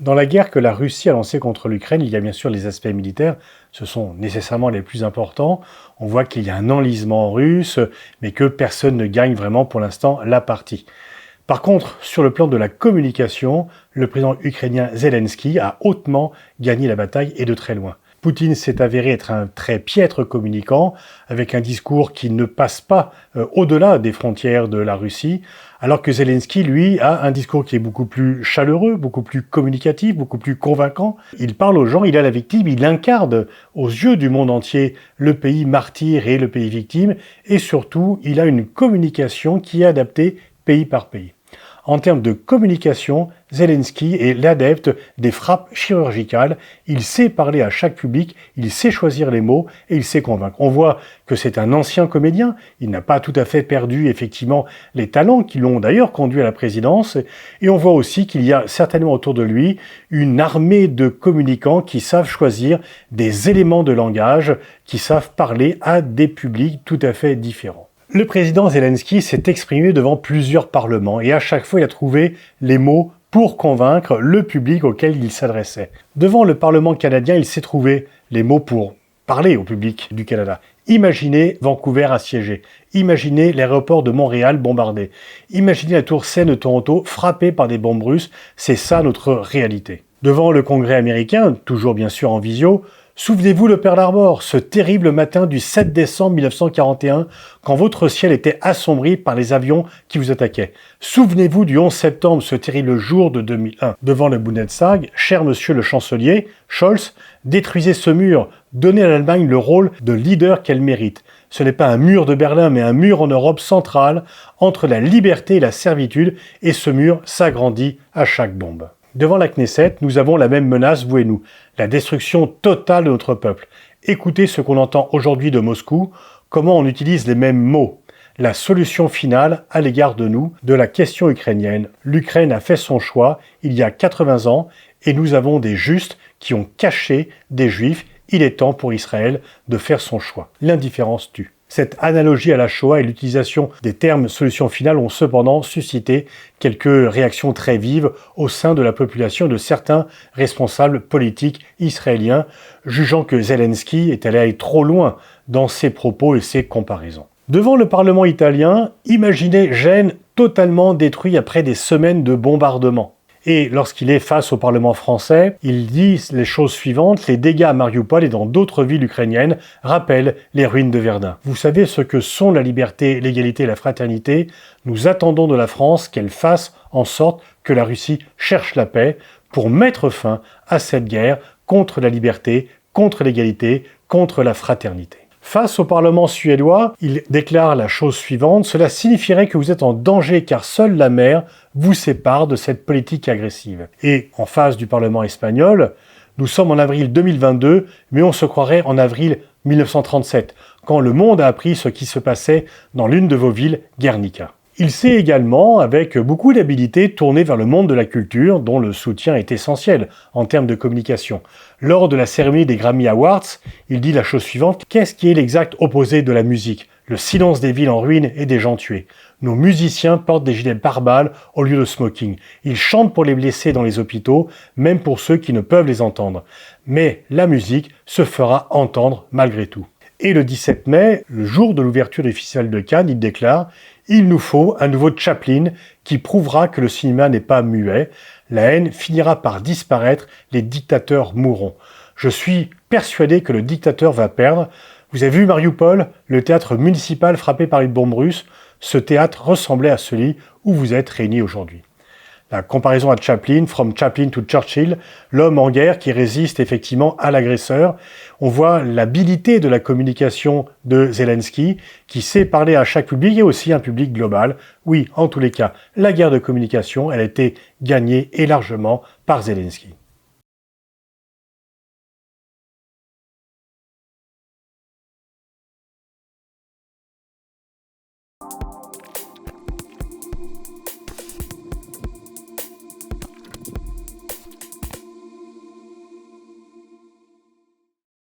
Dans la guerre que la Russie a lancée contre l'Ukraine, il y a bien sûr les aspects militaires, ce sont nécessairement les plus importants. On voit qu'il y a un enlisement russe, mais que personne ne gagne vraiment pour l'instant la partie. Par contre, sur le plan de la communication, le président ukrainien Zelensky a hautement gagné la bataille et de très loin. Poutine s'est avéré être un très piètre communicant, avec un discours qui ne passe pas au-delà des frontières de la Russie, alors que Zelensky, lui, a un discours qui est beaucoup plus chaleureux, beaucoup plus communicatif, beaucoup plus convaincant. Il parle aux gens, il est la victime, il incarne aux yeux du monde entier le pays martyr et le pays victime, et surtout, il a une communication qui est adaptée pays par pays. En termes de communication, Zelensky est l'adepte des frappes chirurgicales. Il sait parler à chaque public, il sait choisir les mots et il sait convaincre. On voit que c'est un ancien comédien. Il n'a pas tout à fait perdu, effectivement, les talents qui l'ont d'ailleurs conduit à la présidence. Et on voit aussi qu'il y a certainement autour de lui une armée de communicants qui savent choisir des éléments de langage, qui savent parler à des publics tout à fait différents. Le président Zelensky s'est exprimé devant plusieurs parlements et à chaque fois il a trouvé les mots pour convaincre le public auquel il s'adressait. Devant le Parlement canadien, il s'est trouvé les mots pour parler au public du Canada. Imaginez Vancouver assiégé. Imaginez l'aéroport de Montréal bombardé. Imaginez la tour Seine de Toronto frappée par des bombes russes. C'est ça notre réalité. Devant le Congrès américain, toujours bien sûr en visio, souvenez-vous de Pearl Harbor, ce terrible matin du 7 décembre 1941, quand votre ciel était assombri par les avions qui vous attaquaient. Souvenez-vous du 11 septembre, ce terrible jour de 2001. Devant le Bundestag, cher monsieur le chancelier, Scholz, détruisez ce mur, donnez à l'Allemagne le rôle de leader qu'elle mérite. Ce n'est pas un mur de Berlin, mais un mur en Europe centrale, entre la liberté et la servitude, et ce mur s'agrandit à chaque bombe. Devant la Knesset, nous avons la même menace, vous et nous, la destruction totale de notre peuple. Écoutez ce qu'on entend aujourd'hui de Moscou, comment on utilise les mêmes mots. La solution finale à l'égard de nous, de la question ukrainienne. L'Ukraine a fait son choix il y a 80 ans et nous avons des justes qui ont caché des juifs. Il est temps pour Israël de faire son choix. L'indifférence tue. Cette analogie à la Shoah et l'utilisation des termes solution finale ont cependant suscité quelques réactions très vives au sein de la population de certains responsables politiques israéliens, jugeant que Zelensky est allé trop loin dans ses propos et ses comparaisons. Devant le Parlement italien, imaginez Gênes totalement détruit après des semaines de bombardements. Et lorsqu'il est face au Parlement français, il dit les choses suivantes: les dégâts à Mariupol et dans d'autres villes ukrainiennes rappellent les ruines de Verdun. Vous savez ce que sont la liberté, l'égalité et la fraternité. Nous attendons de la France qu'elle fasse en sorte que la Russie cherche la paix pour mettre fin à cette guerre contre la liberté, contre l'égalité, contre la fraternité. Face au Parlement suédois, il déclare la chose suivante: cela signifierait que vous êtes en danger car seule la mer vous sépare de cette politique agressive. Et en face du Parlement espagnol, nous sommes en avril 2022, mais on se croirait en avril 1937, quand le monde a appris ce qui se passait dans l'une de vos villes, Guernica. Il s'est également, avec beaucoup d'habileté, tourné vers le monde de la culture, dont le soutien est essentiel en termes de communication. Lors de la cérémonie des Grammy Awards, il dit la chose suivante: qu'est-ce qui est l'exact opposé de la musique? Le silence des villes en ruine et des gens tués. Nos musiciens portent des gilets pare-balles au lieu de smoking. Ils chantent pour les blessés dans les hôpitaux, même pour ceux qui ne peuvent les entendre. Mais la musique se fera entendre malgré tout. Et le 17 mai, le jour de l'ouverture du Festival de Cannes, il déclare: il nous faut un nouveau Chaplin qui prouvera que le cinéma n'est pas muet. La haine finira par disparaître, les dictateurs mourront. Je suis persuadé que le dictateur va perdre. Vous avez vu Mariupol, le théâtre municipal frappé par une bombe russe? Ce théâtre ressemblait à celui où vous êtes réunis aujourd'hui. La comparaison à Chaplin, From Chaplin to Churchill, l'homme en guerre qui résiste effectivement à l'agresseur. On voit l'habileté de la communication de Zelensky, qui sait parler à chaque public et aussi un public global. Oui, en tous les cas, la guerre de communication, elle a été gagnée et largement par Zelensky.